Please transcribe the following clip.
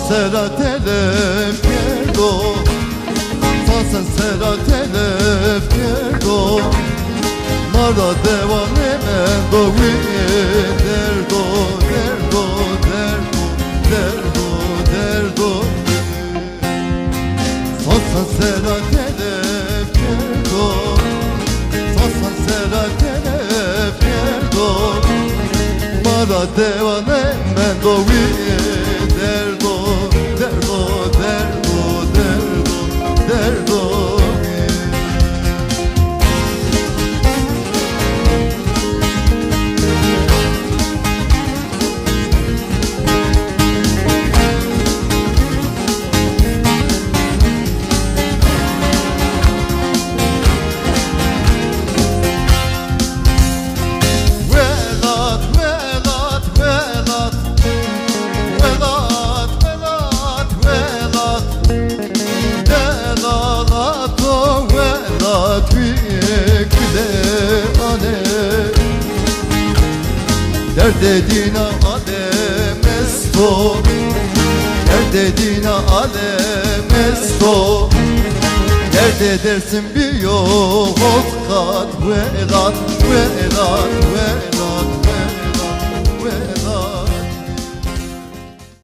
sera telef kerdo, Sasen sera telef kerdo, Mara devan hemen dovi derdo, derdo, derdo, derdo, derdo. Sasen sera telef kerdo, Sasen sera telef kerdo, Mara devan hemen dovi derdo, derdo, derdo, derdo, derdo. Dert dediğine alem esto, dert dediğine alem esto. Dert edersin bir yok kat velat, velat, velat.